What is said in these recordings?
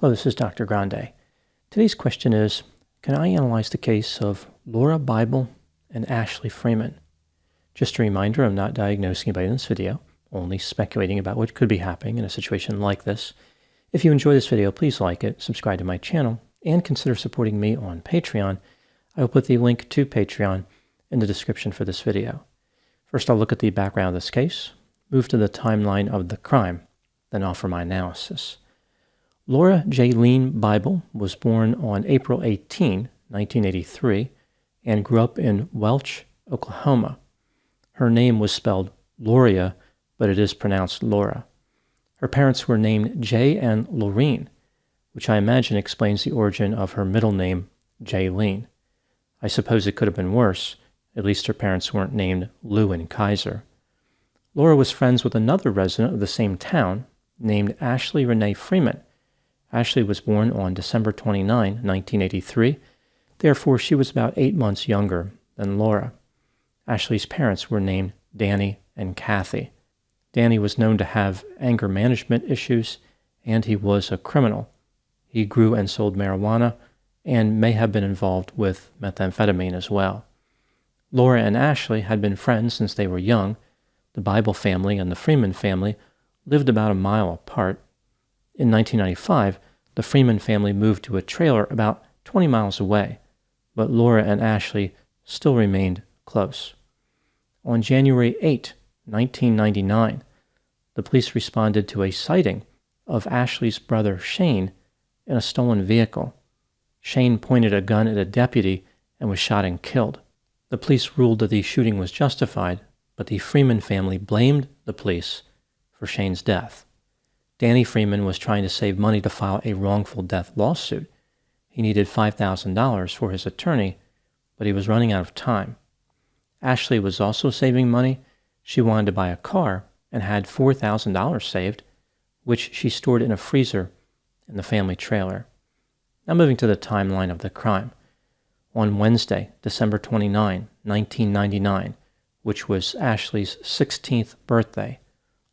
Hello, this is Dr. Grande. Today's question is, can I analyze the case of Laura Bible and Ashley Freeman? Just a reminder, I'm not diagnosing anybody in this video, only speculating about what could be happening in a situation like this. If you enjoy this video, please like it, subscribe to my channel, and consider supporting me on Patreon. I will put the link to Patreon in the description for this video. First, I'll look at the background of this case, move to the timeline of the crime, then offer my analysis. Laura Jaylene Bible was born on April 18, 1983, and grew up in Welch, Oklahoma. Her name was spelled Lauria, but it is pronounced Laura. Her parents were named Jay and Laureen, which I imagine explains the origin of her middle name, Jaylene. I suppose it could have been worse. At least her parents weren't named Lou and Kaiser. Laura was friends with another resident of the same town named Ashley Renee Freeman. Ashley was born on December 29, 1983. Therefore, she was about 8 months younger than Laura. Ashley's parents were named Danny and Kathy. Danny was known to have anger management issues, and he was a criminal. He grew and sold marijuana and may have been involved with methamphetamine as well. Laura and Ashley had been friends since they were young. The Bible family and the Freeman family lived about a mile apart. In 1995, the Freeman family moved to a trailer about 20 miles away, but Laura and Ashley still remained close. On January 8, 1999, the police responded to a sighting of Ashley's brother Shane in a stolen vehicle. Shane pointed a gun at a deputy and was shot and killed. The police ruled that the shooting was justified, but the Freeman family blamed the police for Shane's death. Danny Freeman was trying to save money to file a wrongful death lawsuit. He needed $5,000 for his attorney, but he was running out of time. Ashley was also saving money. She wanted to buy a car and had $4,000 saved, which she stored in a freezer in the family trailer. Now moving to the timeline of the crime. On Wednesday, December 29, 1999, which was Ashley's 16th birthday,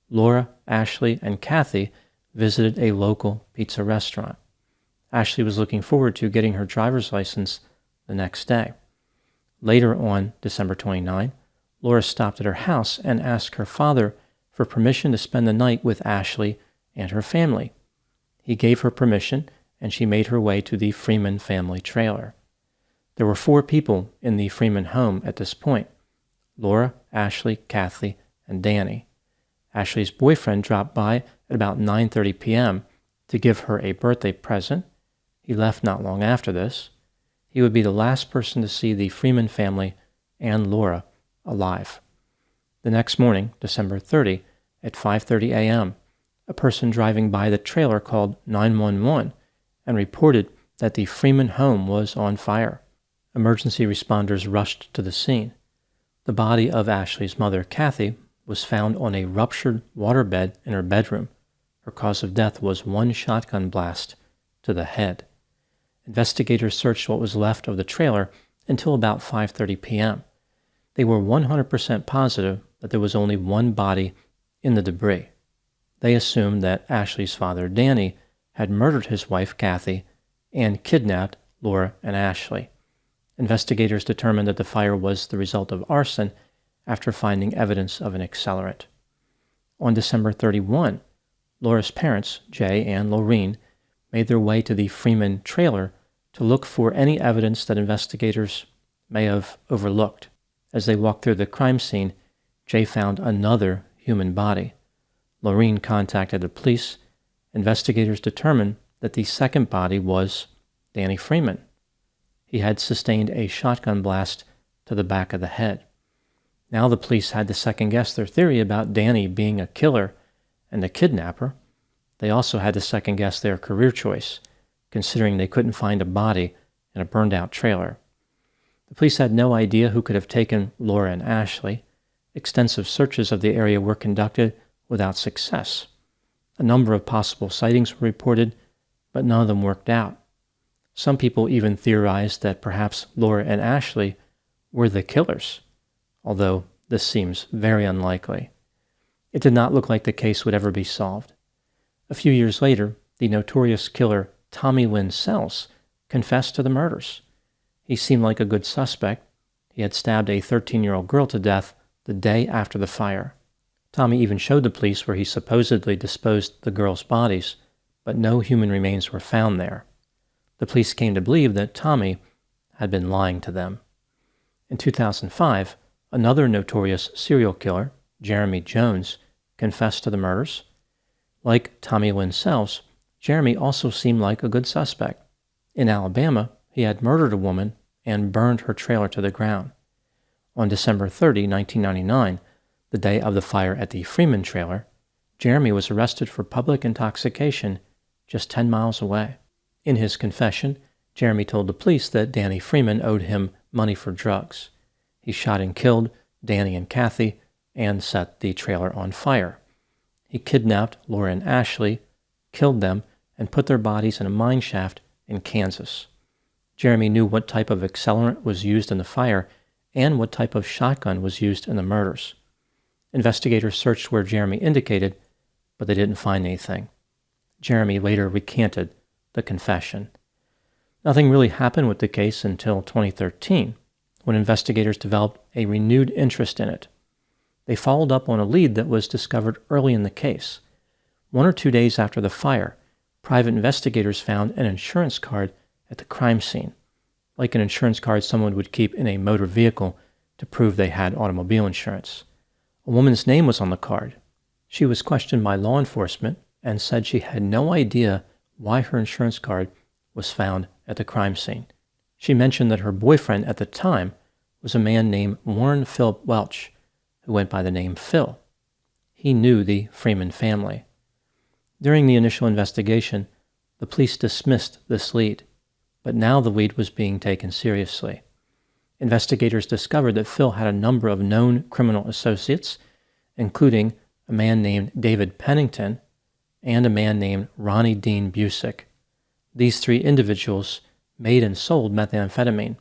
Laura, Ashley, and Kathy visited a local pizza restaurant. Ashley was looking forward to getting her driver's license the next day. Later on December 29, Laura stopped at her house and asked her father for permission to spend the night with Ashley and her family. He gave her permission, and she made her way to the Freeman family trailer. There were 4 people in the Freeman home at this point: Laura, Ashley, Kathy, and Danny. Ashley's boyfriend dropped by at about 9:30 p.m. to give her a birthday present. He left not long after this. He would be the last person to see the Freeman family and Laura alive. The next morning, December 30, at 5:30 a.m., a person driving by the trailer called 911 and reported that the Freeman home was on fire. Emergency responders rushed to the scene. The body of Ashley's mother, Kathy, was found on a ruptured waterbed in her bedroom. Her cause of death was 1 shotgun blast to the head. Investigators searched what was left of the trailer until about 5:30 p.m. They were 100% positive that there was only 1 body in the debris. They assumed that Ashley's father, Danny, had murdered his wife, Kathy, and kidnapped Laura and Ashley. Investigators determined that the fire was the result of arson after finding evidence of an accelerant. On December 31, Laura's parents, Jay and Laureen, made their way to the Freeman trailer to look for any evidence that investigators may have overlooked. As they walked through the crime scene, Jay found another human body. Laureen contacted the police. Investigators determined that the second body was Danny Freeman. He had sustained a shotgun blast to the back of the head. Now the police had to second-guess their theory about Danny being a killer and a kidnapper. They also had to second-guess their career choice, considering they couldn't find a body in a burned-out trailer. The police had no idea who could have taken Laura and Ashley. Extensive searches of the area were conducted without success. A number of possible sightings were reported, but none of them worked out. Some people even theorized that perhaps Laura and Ashley were the killers, although this seems very unlikely. It did not look like the case would ever be solved. A few years later, the notorious killer Tommy Lynn Sells, confessed to the murders. He seemed like a good suspect. He had stabbed a 13-year-old girl to death the day after the fire. Tommy even showed the police where he supposedly disposed the girls' bodies, but no human remains were found there. The police came to believe that Tommy had been lying to them. In 2005, another notorious serial killer, Jeremy Jones, confessed to the murders. Like Tommy Lynn Sells, Jeremy also seemed like a good suspect. In Alabama, he had murdered a woman and burned her trailer to the ground. On December 30, 1999, the day of the fire at the Freeman trailer, Jeremy was arrested for public intoxication just 10 miles away. In his confession, Jeremy told the police that Danny Freeman owed him money for drugs. He shot and killed Danny and Kathy and set the trailer on fire. He kidnapped Lauria and Ashley, killed them, and put their bodies in a mine shaft in Kansas. Jeremy knew what type of accelerant was used in the fire and what type of shotgun was used in the murders. Investigators searched where Jeremy indicated, but they didn't find anything. Jeremy later recanted the confession. Nothing really happened with the case until 2013, when investigators developed a renewed interest in it. They followed up on a lead that was discovered early in the case. 1 or 2 days after the fire, private investigators found an insurance card at the crime scene, like an insurance card someone would keep in a motor vehicle to prove they had automobile insurance. A woman's name was on the card. She was questioned by law enforcement and said she had no idea why her insurance card was found at the crime scene. She mentioned that her boyfriend at the time was a man named Warren Philip Welch, who went by the name Phil. He knew the Freeman family. During the initial investigation, the police dismissed this lead, but now the lead was being taken seriously. Investigators discovered that Phil had a number of known criminal associates, including a man named David Pennington and a man named Ronnie Dean Busick. These 3 individuals made and sold methamphetamine.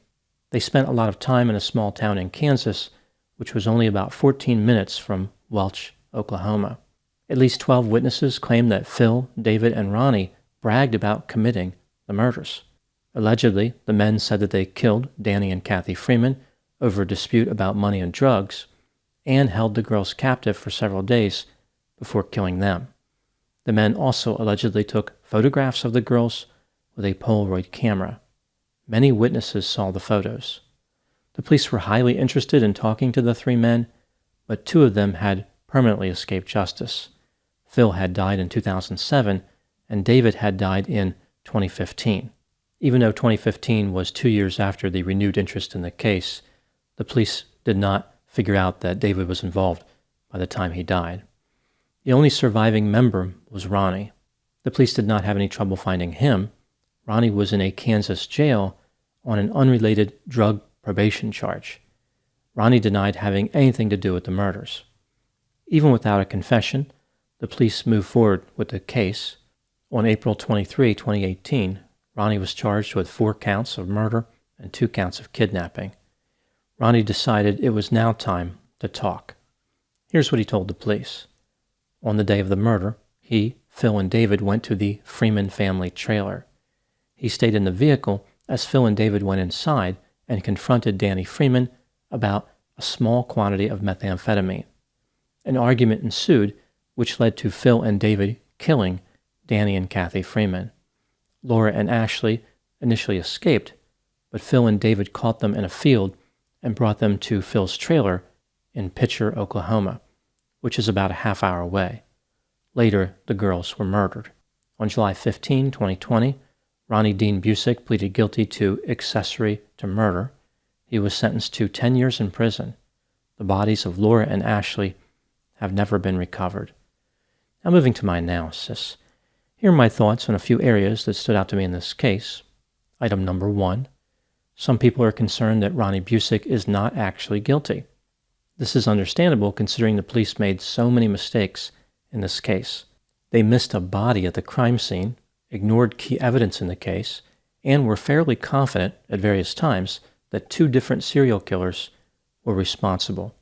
They spent a lot of time in a small town in Kansas, which was only about 14 minutes from Welch, Oklahoma. At least 12 witnesses claimed that Phil, David, and Ronnie bragged about committing the murders. Allegedly, the men said that they killed Danny and Kathy Freeman over a dispute about money and drugs, and held the girls captive for several days before killing them. The men also allegedly took photographs of the girls with a Polaroid camera. Many witnesses saw the photos. The police were highly interested in talking to the 3 men, but 2 of them had permanently escaped justice. Phil had died in 2007, and David had died in 2015. Even though 2015 was 2 years after the renewed interest in the case, the police did not figure out that David was involved by the time he died. The only surviving member was Ronnie. The police did not have any trouble finding him. Ronnie was in a Kansas jail on an unrelated drug probation charge. Ronnie denied having anything to do with the murders. Even without a confession, the police moved forward with the case. On April 23, 2018, Ronnie was charged with 4 counts of murder and 2 counts of kidnapping. Ronnie decided it was now time to talk. Here's what he told the police. On the day of the murder, he, Phil, and David went to the Freeman family trailer. He stayed in the vehicle as Phil and David went inside and confronted Danny Freeman about a small quantity of methamphetamine. An argument ensued, which led to Phil and David killing Danny and Kathy Freeman. Lauria and Ashley initially escaped, but Phil and David caught them in a field and brought them to Phil's trailer in Pitcher, Oklahoma, which is about a half-hour away. Later, the girls were murdered. On July 15, 2020, Ronnie Dean Busick pleaded guilty to accessory to murder. He was sentenced to 10 years in prison. The bodies of Lauria and Ashley have never been recovered. Now moving to my analysis. Here are my thoughts on a few areas that stood out to me in this case. Item number 1. Some people are concerned that Ronnie Busick is not actually guilty. This is understandable considering the police made so many mistakes in this case. They missed a body at the crime scene, ignored key evidence in the case, and were fairly confident at various times that 2 different serial killers were responsible.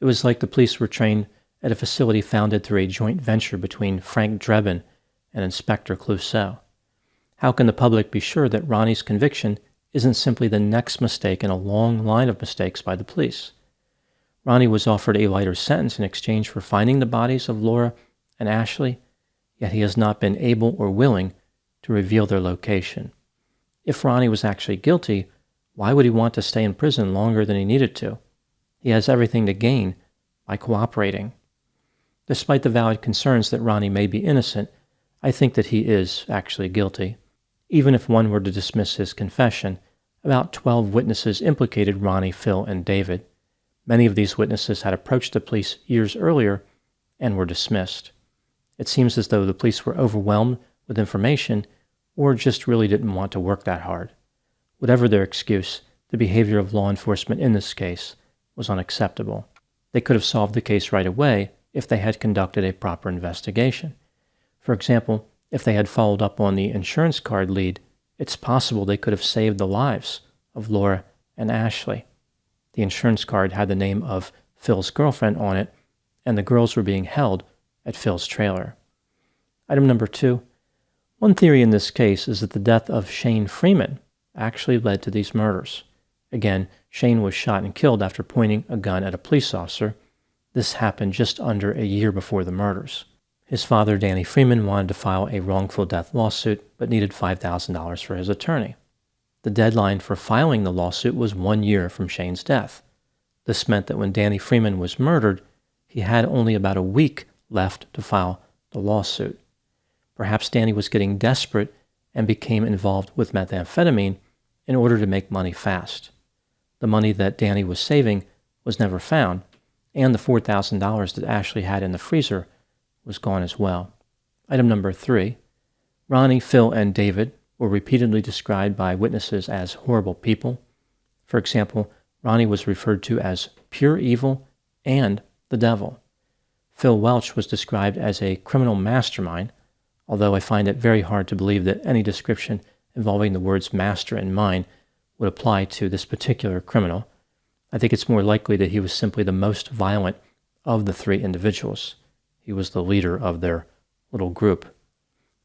It was like the police were trained at a facility founded through a joint venture between Frank Drebin and Inspector Clouseau. How can the public be sure that Ronnie's conviction isn't simply the next mistake in a long line of mistakes by the police? Ronnie was offered a lighter sentence in exchange for finding the bodies of Laura and Ashley, yet he has not been able or willing to reveal their location. If Ronnie was actually guilty, why would he want to stay in prison longer than he needed to? He has everything to gain by cooperating. Despite the valid concerns that Ronnie may be innocent, I think that he is actually guilty. Even if one were to dismiss his confession, about 12 witnesses implicated Ronnie, Phil, and David. Many of these witnesses had approached the police years earlier and were dismissed. It seems as though the police were overwhelmed with information or just really didn't want to work that hard. Whatever their excuse, the behavior of law enforcement in this case was unacceptable. They could have solved the case right away if they had conducted a proper investigation. For example, if they had followed up on the insurance card lead, it's possible they could have saved the lives of Laura and Ashley. The insurance card had the name of Phil's girlfriend on it, and the girls were being held at Phil's trailer. Item number 2. One theory in this case is that the death of Shane Freeman actually led to these murders. Again, Shane was shot and killed after pointing a gun at a police officer. This happened just under a year before the murders. His father, Danny Freeman, wanted to file a wrongful death lawsuit, but needed $5,000 for his attorney. The deadline for filing the lawsuit was 1 year from Shane's death. This meant that when Danny Freeman was murdered, he had only about a week left to file the lawsuit. Perhaps Danny was getting desperate and became involved with methamphetamine in order to make money fast. The money that Danny was saving was never found, and the $4,000 that Ashley had in the freezer was gone as well. Item number 3. Ronnie, Phil, and David were repeatedly described by witnesses as horrible people. For example, Ronnie was referred to as pure evil and the devil. Phil Welch was described as a criminal mastermind, although I find it very hard to believe that any description involving the words master and mind would apply to this particular criminal. I think it's more likely that he was simply the most violent of the 3 individuals. He was the leader of their little group.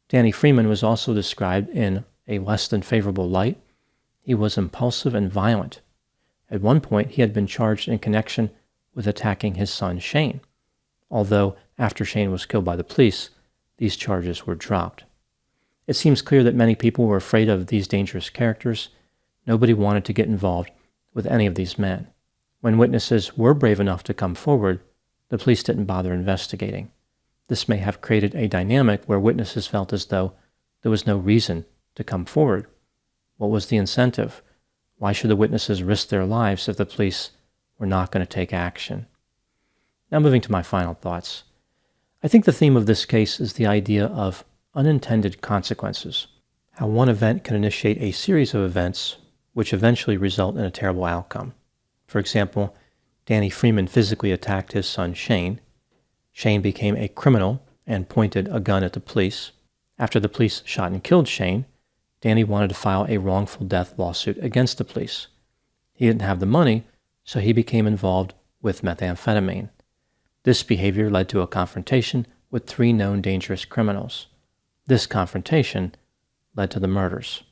Danny Freeman was also described in a less than favorable light. He was impulsive and violent. At one point, he had been charged in connection with attacking his son Shane, although after Shane was killed by the police, these charges were dropped. It seems clear that many people were afraid of these dangerous characters. Nobody wanted to get involved with any of these men. When witnesses were brave enough to come forward, the police didn't bother investigating. This may have created a dynamic where witnesses felt as though there was no reason to come forward. What was the incentive? Why should the witnesses risk their lives if the police were not going to take action? Now moving to my final thoughts. I think the theme of this case is the idea of unintended consequences, how one event can initiate a series of events which eventually result in a terrible outcome. For example, Danny Freeman physically attacked his son Shane. Shane became a criminal and pointed a gun at the police. After the police shot and killed Shane, Danny wanted to file a wrongful death lawsuit against the police. He didn't have the money, so he became involved with methamphetamine. This behavior led to a confrontation with 3 known dangerous criminals. This confrontation led to the murders.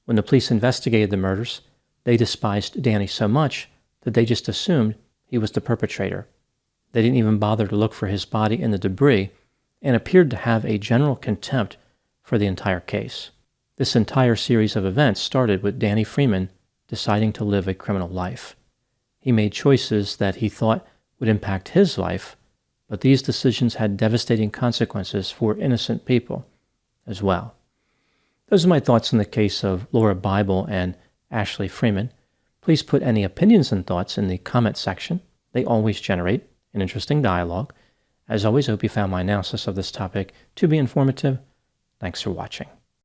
When the police investigated the murders, they despised Danny so much that they just assumed he was the perpetrator. They didn't even bother to look for his body in the debris and appeared to have a general contempt for the entire case. This entire series of events started with Danny Freeman deciding to live a criminal life. He made choices that he thought would impact his life, but these decisions had devastating consequences for innocent people as well. Those are my thoughts on the case of Laura Bible and Ashley Freeman. Please put any opinions and thoughts in the comment section. They always generate an interesting dialogue. As always, I hope you found my analysis of this topic to be informative. Thanks for watching.